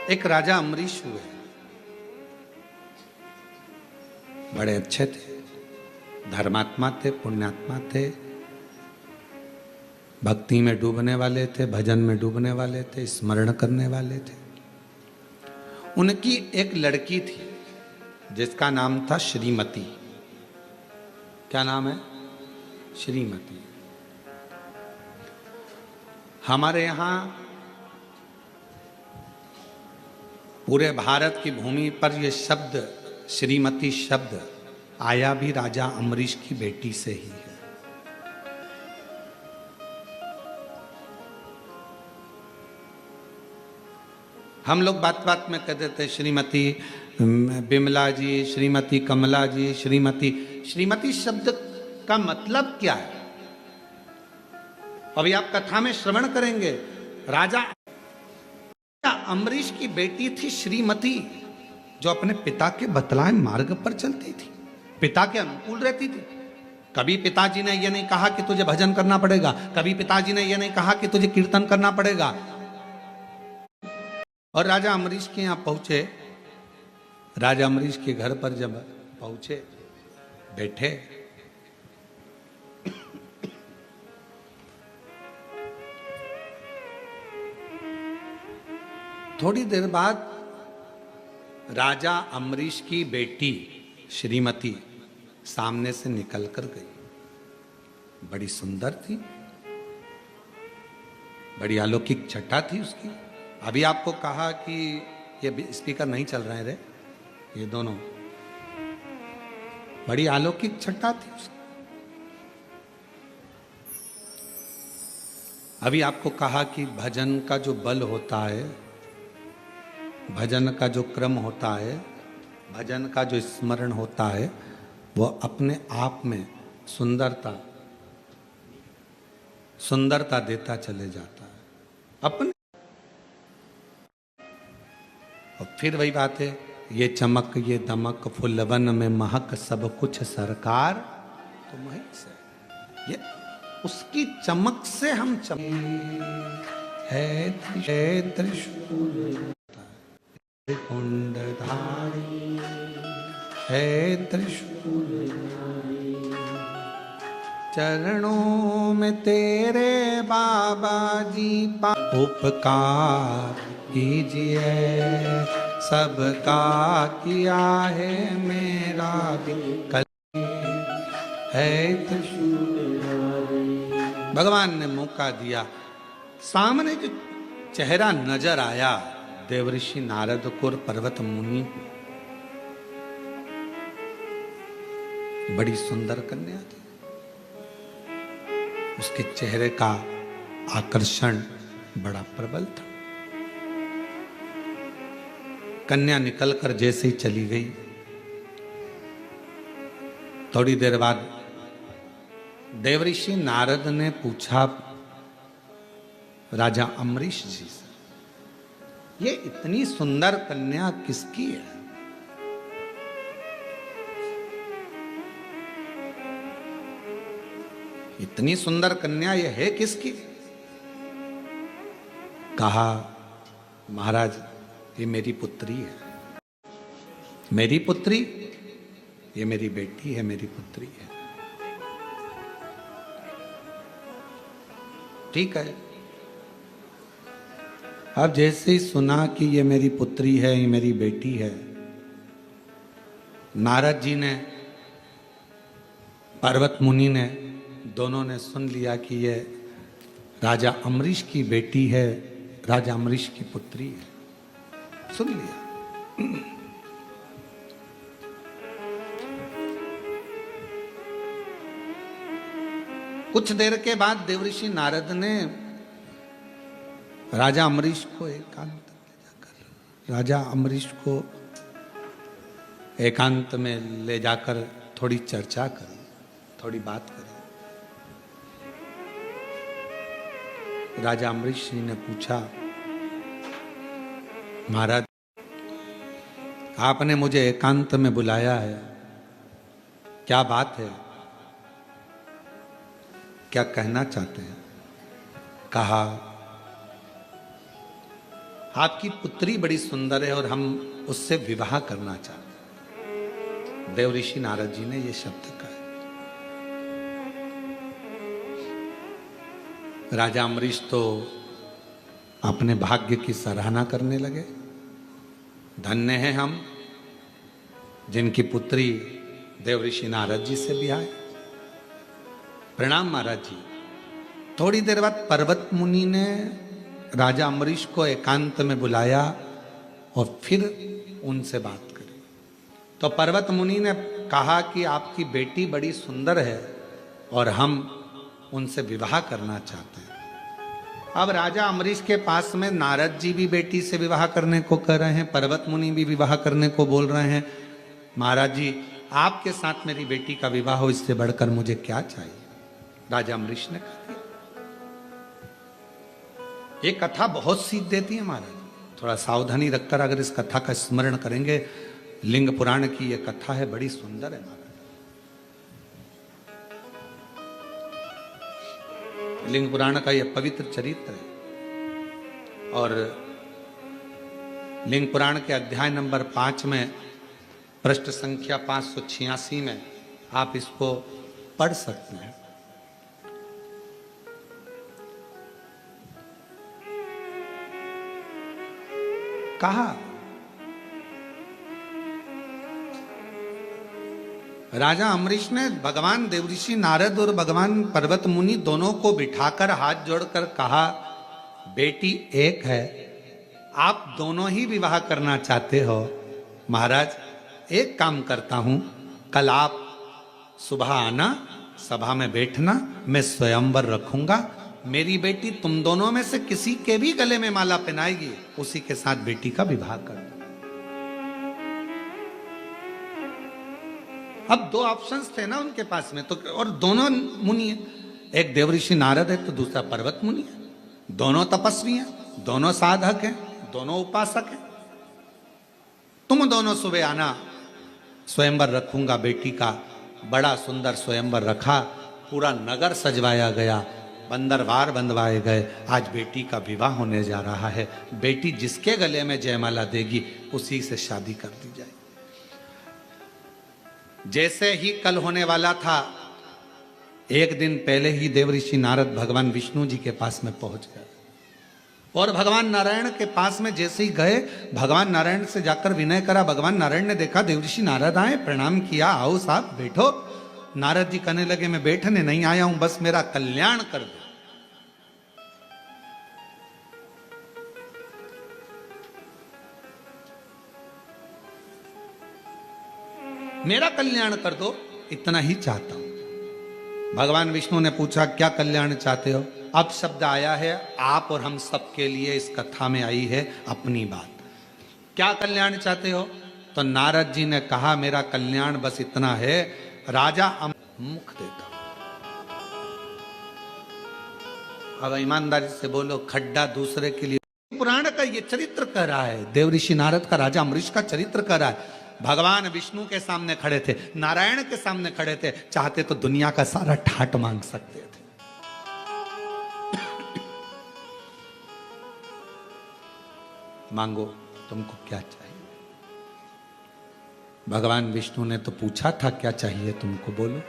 एक राजा अम्बरीश हुए, बड़े अच्छे थे, धर्मात्मा थे, पुण्यात्मा थे, भक्ति में डूबने वाले थे, भजन में डूबने वाले थे, स्मरण करने वाले थे। उनकी एक लड़की थी जिसका नाम था श्रीमती। क्या नाम है? श्रीमती। हमारे यहां पूरे भारत की भूमि पर यह शब्द श्रीमती शब्द आया भी राजा अम्बरीश की बेटी से ही है। हम लोग बात बात में कह देते श्रीमती बिमला जी, श्रीमती कमला जी, श्रीमती। श्रीमती शब्द का मतलब क्या है? अभी आप कथा में श्रवण करेंगे। राजा अम्बरीश की बेटी थी श्रीमती, जो अपने पिता के बतलाए मार्ग पर चलती थी, पिता के अनुकूल रहती थी। कभी पिताजी ने यह नहीं कहा कि तुझे भजन करना पड़ेगा, कभी पिताजी ने यह नहीं कहा कि तुझे कीर्तन करना पड़ेगा। और राजा अम्बरीश के यहां पहुंचे, राजा अम्बरीश के घर पर जब पहुंचे, बैठे, थोड़ी देर बाद राजा अम्बरीश की बेटी श्रीमती सामने से निकल कर गई। बड़ी सुंदर थी, बड़ी अलौकिक छटा थी उसकी। अभी आपको कहा कि ये स्पीकर नहीं चल रहे रे, ये दोनों, बड़ी अलौकिक छटा थी उसकी। अभी आपको कहा कि भजन का जो बल होता है, भजन का जो क्रम होता है, भजन का जो स्मरण होता है, वो अपने आप में सुंदरता देता चले जाता है अपने। और फिर वही बात है, ये चमक ये दमक फुलवन में महक सब कुछ सरकार तो वही से, ये उसकी चमक से हम है त्रिशूल कुंडधारी, है त्रिशूल, चरणों में तेरे बाबा जी उपकार कीजिए, सबका किया है मेरा भी कल है त्रिशूल। भगवान ने मौका दिया, सामने जो चेहरा नजर आया देवऋषि नारद को, पर्वत मुनि, बड़ी सुंदर कन्या थी। उसके चेहरे का आकर्षण बड़ा प्रबल था। कन्या निकलकर जैसे ही चली गई, थोड़ी देर बाद देवऋषि नारद ने पूछा राजा अम्बरीश जी से, ये इतनी सुंदर कन्या किसकी है? इतनी सुंदर कन्या ये है किसकी? कहा, महाराज ये मेरी पुत्री है, मेरी पुत्री, ये मेरी बेटी है, मेरी पुत्री है। ठीक है। अब जैसे ही सुना कि ये मेरी पुत्री है, ये मेरी बेटी है, नारद जी ने, पर्वत मुनि ने, दोनों ने सुन लिया कि ये राजा अम्बरीश की बेटी है, राजा अम्बरीश की पुत्री है, सुन लिया। कुछ देर के बाद देवऋषि नारद ने राजा अम्बरीश को एकांत में ले जाकर, राजा अम्बरीश को एकांत में ले जाकर थोड़ी चर्चा करी, थोड़ी बात करी। राजा अम्बरीश जी ने पूछा, महाराज आपने मुझे एकांत में बुलाया है, क्या बात है, क्या कहना चाहते हैं? कहा, आपकी पुत्री बड़ी सुंदर है और हम उससे विवाह करना चाहते हैं। देव ऋषि नारद जी ने ये शब्द कहा। राजा अम्बरीश तो अपने भाग्य की सराहना करने लगे। धन्य हैं हम जिनकी पुत्री देव ऋषि नारद जी से ब्याह है। प्रणाम महाराज जी। थोड़ी देर बाद पर्वत मुनि ने राजा अम्बरीश को एकांत में बुलाया और फिर उनसे बात करी। तो पर्वत मुनि ने कहा कि आपकी बेटी बड़ी सुंदर है और हम उनसे विवाह करना चाहते हैं। अब राजा अम्बरीश के पास में नारद जी भी बेटी से विवाह करने को कह रहे हैं, पर्वत मुनि भी विवाह करने को बोल रहे हैं। महाराज जी, आपके साथ मेरी बेटी का विवाह हो, इससे बढ़कर मुझे क्या चाहिए? राजा अम्बरीश ने कहा। ये कथा बहुत सीख देती है महाराज। थोड़ा सावधानी रखकर अगर इस कथा का स्मरण करेंगे, लिंग पुराण की ये कथा है, बड़ी सुंदर है महाराज। लिंग पुराण का यह पवित्र चरित्र है और लिंग पुराण के अध्याय नंबर 5 में पृष्ठ संख्या 586 में आप इसको पढ़ सकते हैं। कहा राजा अम्बरीश ने भगवान देवऋषि नारद और भगवान पर्वत मुनि दोनों को बिठाकर हाथ जोड़कर कहा, बेटी एक है, आप दोनों ही विवाह करना चाहते हो। महाराज, एक काम करता हूं, कल आप सुबह आना, सभा में बैठना, मैं स्वयंवर रखूंगा। मेरी बेटी तुम दोनों में से किसी के भी गले में माला पहनाएगी, उसी के साथ बेटी का विवाह कर दो। अब दो ऑप्शंस थे ना उनके पास में, तो और दोनों मुनि है, एक देवऋषि नारद है तो दूसरा पर्वत मुनि है। दोनों तपस्वी हैं, दोनों साधक हैं, दोनों उपासक हैं। तुम दोनों सुबह आना, स्वयंवर रखूंगा बेटी का। बड़ा सुंदर स्वयंवर रखा, पूरा नगर सजवाया गया, बंदरवार बंधवाए गए। आज बेटी का विवाह होने जा रहा है। बेटी जिसके गले में जयमाला देगी उसी से शादी कर दी जाए। जैसे ही कल होने वाला था, एक दिन पहले ही देवऋषि नारद भगवान विष्णु जी के पास में पहुंच गए और भगवान नारायण के पास में जैसे ही गए, भगवान नारायण से जाकर विनय करा। भगवान नारायण ने देखा देवऋषि नारद आए, प्रणाम किया, आओ साहब बैठो। नारद जी कहने लगे, मैं बैठने नहीं आया हूं, बस मेरा कल्याण कर दो। मेरा कल्याण कर दो, इतना ही चाहता हूं। भगवान विष्णु ने पूछा, क्या कल्याण चाहते हो? अब शब्द आया है आप और हम सब के लिए, इस कथा में आई है अपनी बात। क्या कल्याण चाहते हो? तो नारद जी ने कहा, मेरा कल्याण बस इतना है, राजा मुख देता। अब ईमानदारी से बोलो, खड्डा दूसरे के लिए। पुराण का ये चरित्र कह रहा है, देवऋषि नारद का राजा अम्बरीश का चरित्र कह रहा है। भगवान विष्णु के सामने खड़े थे, नारायण के सामने खड़े थे, चाहते तो दुनिया का सारा ठाट मांग सकते थे। मांगो, तुमको क्या चाहिए? भगवान विष्णु ने तो पूछा था, क्या चाहिए तुमको, बोलो।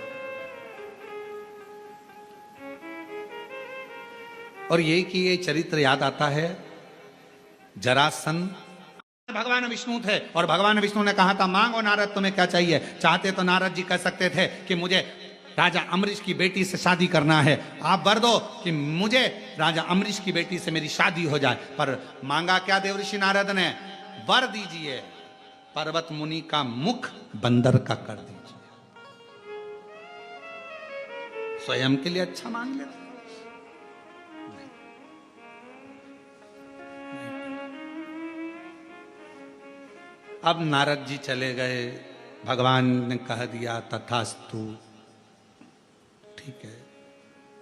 और यही कि ये चरित्र याद आता है, जरासंध भगवान विष्णु थे और भगवान विष्णु ने कहा था, मांगो नारद तुम्हें क्या चाहिए। चाहते तो नारद जी कह सकते थे कि मुझे राजा अम्बरीश की बेटी से शादी करना है, आप वर दो कि मुझे राजा अम्बरीश की बेटी से मेरी शादी हो जाए। पर मांगा क्या देवऋषि नारद ने? वर दीजिए, पर्वत मुनि का मुख बंदर का कर दीजिए। स्वयं के लिए अच्छा मांग लेते। अब नारद जी चले गए, भगवान ने कह दिया तथास्तु, ठीक है।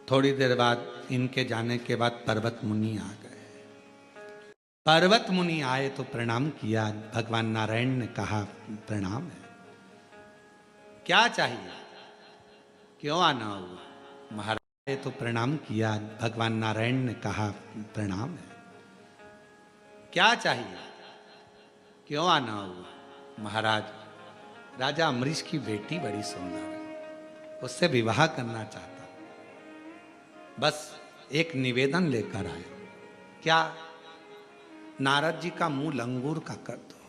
थोड़ी देर बाद इनके जाने के बाद पर्वत मुनि आ गए। पर्वत मुनि आए तो प्रणाम किया। भगवान नारायण ने कहा, प्रणाम है, क्या चाहिए, क्यों आना हुआ? महाराज तो प्रणाम किया। भगवान नारायण ने कहा, प्रणाम है, क्या चाहिए? क्यों आना हुआ? महाराज, राजा अम्बरीश की बेटी बड़ी सुंदर है, उससे विवाह करना चाहता, बस एक निवेदन लेकर आए। क्या? नारद जी का मुंह लंगूर का कर दो।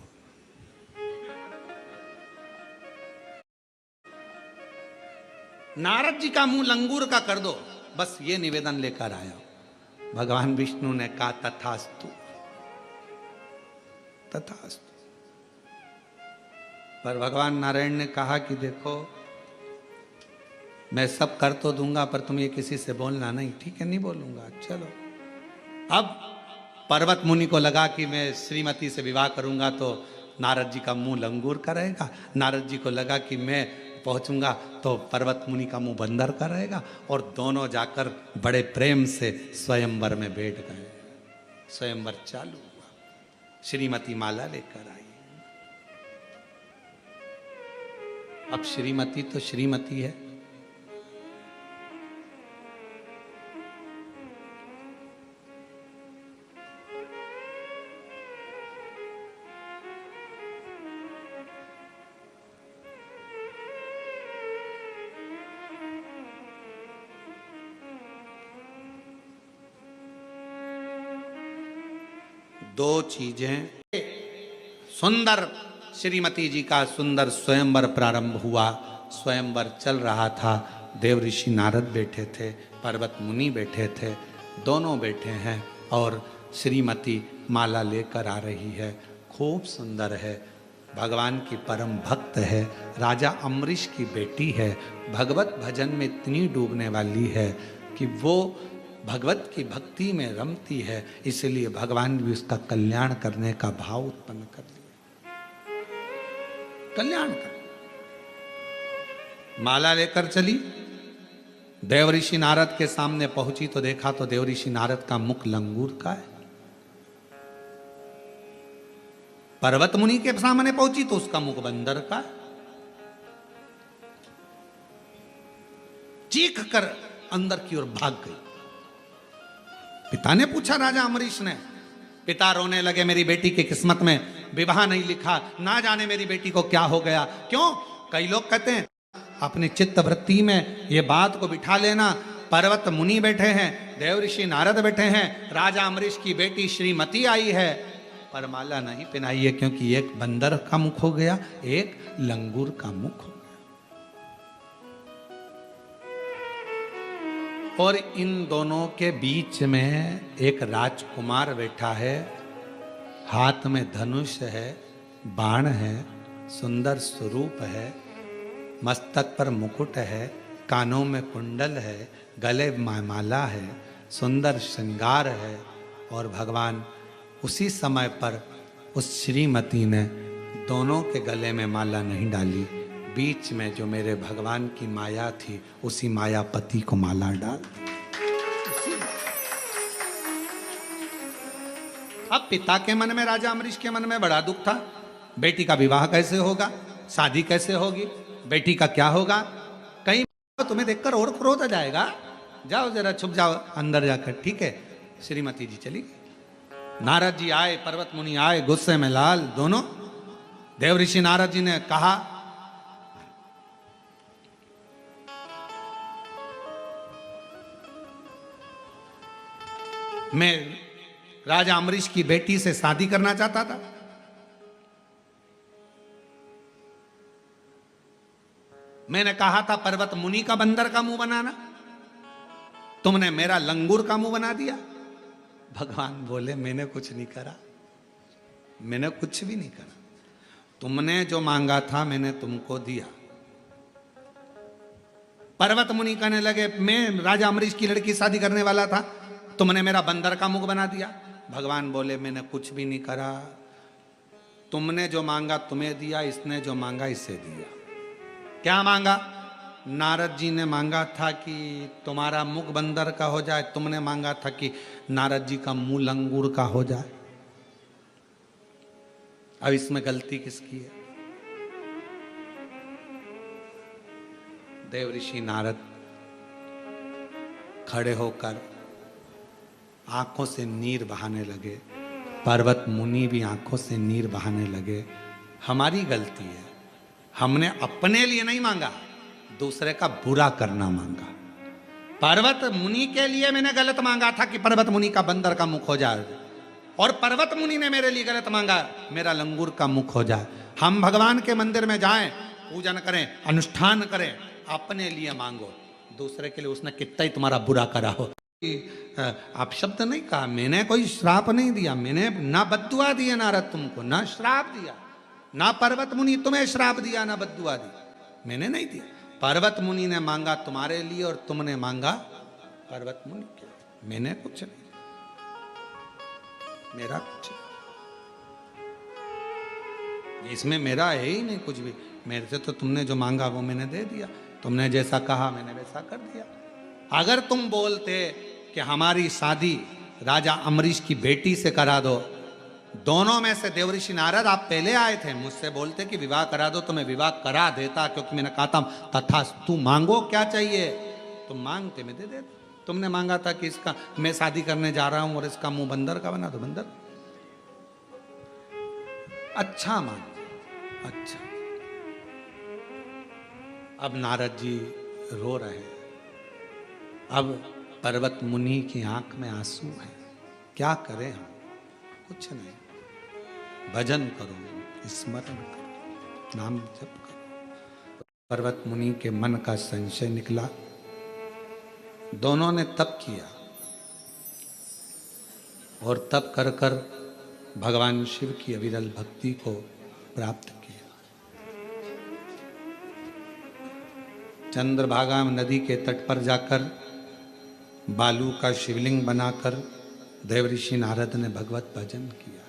नारद जी का मुंह लंगूर का कर दो, बस ये निवेदन लेकर आया। भगवान विष्णु ने कहा तथास्तु, तथास्तु। पर भगवान नारायण ने कहा कि देखो, मैं सब कर तो दूंगा, पर तुम ये किसी से बोलना नहीं। ठीक है, नहीं बोलूंगा। चलो। अब पर्वत मुनि को लगा कि मैं श्रीमती से विवाह करूंगा तो नारद जी का मुंह लंगूर का रहेगा। नारद जी को लगा कि मैं पहुंचूंगा तो पर्वत मुनि का मुंह बंदर का रहेगा। और दोनों जाकर बड़े प्रेम से स्वयंवर में बैठ गए। स्वयंवर चालू हुआ। श्रीमती माला लेकर आई। अब श्रीमती तो श्रीमती है। दो चीजें। सुंदर श्रीमती जी का सुंदर स्वयंवर प्रारंभ हुआ। स्वयंवर चल रहा था। देव ऋषि नारद बैठे थे, पर्वत मुनि बैठे थे, दोनों बैठे हैं और श्रीमती माला लेकर आ रही है। खूब सुंदर है, भगवान की परम भक्त है, राजा अम्बरीश की बेटी है, भगवत भजन में इतनी डूबने वाली है कि वो भगवत की भक्ति में रमती है। इसलिए भगवान भी उसका कल्याण करने का भाव उत्पन्न कर लिया। कल्याण कर माला लेकर चली। देव ऋषि नारद के सामने पहुंची तो देखा तो देव ऋषि नारद का मुख लंगूर का है। पर्वत मुनि के सामने पहुंची तो उसका मुख बंदर का है। चीख कर अंदर की ओर भाग गई। पिता ने पूछा, राजा अम्बरीश ने। पिता रोने लगे, मेरी बेटी की किस्मत में विवाह नहीं लिखा, ना जाने मेरी बेटी को क्या हो गया। क्यों? कई लोग कहते हैं अपनी चित्त वृत्ति में ये बात को बिठा लेना। पर्वत मुनि बैठे हैं, देव ऋषि नारद बैठे हैं, राजा अम्बरीश की बेटी श्रीमती आई है, पर माला नहीं पहनाई है, क्योंकि एक बंदर का मुख हो गया, एक लंगूर का मुख हो गया। और इन दोनों के बीच में एक राजकुमार बैठा है। हाथ में धनुष है, बाण है, सुंदर स्वरूप है, मस्तक पर मुकुट है, कानों में कुंडल है, गले में माला है, सुंदर श्रृंगार है। और भगवान उसी समय पर उस श्रीमती ने दोनों के गले में माला नहीं डाली, बीच में जो मेरे भगवान की माया थी उसी मायापति को माला डाल। अब पिता के मन में, राजा अम्बरीश के मन में बड़ा दुख था। बेटी का विवाह कैसे होगा, शादी कैसे होगी, बेटी का क्या होगा, कहीं तुम्हें देखकर और क्रोध आ जाएगा। जाओ जरा छुप जाओ अंदर जाकर। ठीक है, श्रीमती जी चली। नारद जी आए, पर्वत मुनि आए, गुस्से में लाल दोनों। देव ऋषि नारद जी ने कहा, मैं राजा अम्बरीश की बेटी से शादी करना चाहता था। मैंने कहा था पर्वत मुनि का बंदर का मुंह बनाना, तुमने मेरा लंगूर का मुंह बना दिया। भगवान बोले, मैंने कुछ नहीं करा, मैंने कुछ भी नहीं करा। तुमने जो मांगा था मैंने तुमको दिया। पर्वत मुनि कहने लगे, मैं राजा अम्बरीश की लड़की शादी करने वाला था, तुमने मेरा बंदर का मुख बना दिया। भगवान बोले, मैंने कुछ भी नहीं करा, तुमने जो मांगा तुम्हें दिया, इसने जो मांगा इसे दिया। क्या मांगा? नारद जी ने मांगा था कि तुम्हारा मुख बंदर का हो जाए, तुमने मांगा था कि नारद जी का मुंह लंगूर का हो जाए। अब इसमें गलती किसकी है? देव ऋषि नारद खड़े होकर आंखों से नीर बहाने लगे। पर्वत मुनि भी आंखों से नीर बहाने लगे। हमारी गलती है, हमने अपने लिए नहीं मांगा, दूसरे का बुरा करना मांगा। पर्वत मुनि के लिए मैंने गलत मांगा था कि पर्वत मुनि का बंदर का मुख हो जाए, और पर्वत मुनि ने मेरे लिए गलत मांगा मेरा लंगूर का मुख हो जाए। हम भगवान के मंदिर में जाएं, पूजन करें, अनुष्ठान करें, अपने लिए मांगो, दूसरे के लिए उसने कितना ही तुम्हारा बुरा करा हो। आप शब्द नहीं कहा, मैंने कोई श्राप नहीं दिया, मैंने ना बद्दुआ दिया नारद तुमको, ना श्राप दिया, ना पर्वत मुनि तुम्हें श्राप दिया, ना बद्दुआ दी, मैंने नहीं दिया। पर्वत मुनि ने मांगा तुम्हारे लिए और तुमने मांगा पर्वत मुनि के लिए, मैंने कुछ नहीं, मेरा कुछ नहीं, इसमें मेरा है ही नहीं कुछ भी। मेरे से तो तुमने जो मांगा वो मैंने दे दिया, तुमने जैसा कहा मैंने वैसा कर दिया। अगर तुम बोलते कि हमारी शादी राजा अम्बरीश की बेटी से करा दो, दोनों में से देवऋषि नारद आप पहले आए थे, मुझसे बोलते कि विवाह करा दो तो मैं विवाह करा देता, क्योंकि मैंने कहा था तथा तू मांगो क्या चाहिए, तुम मांगते मैं दे देता। तुमने मांगा था कि इसका मैं शादी करने जा रहा हूं और इसका मुंह बंदर का बना दो, बंदर। अच्छा मान, अच्छा। अब नारद जी रो रहे हैं, अब पर्वत मुनि की आंख में आंसू है, क्या करें हम, कुछ नहीं, भजन करो, स्मरण करो, नाम जप करो। पर्वत मुनि के मन का संशय निकला, दोनों ने तप किया और तप कर कर भगवान शिव की अविरल भक्ति को प्राप्त किया। चंद्रभागा नदी के तट पर जाकर बालू का शिवलिंग बनाकर देवऋषि नारद ने भगवत भजन किया।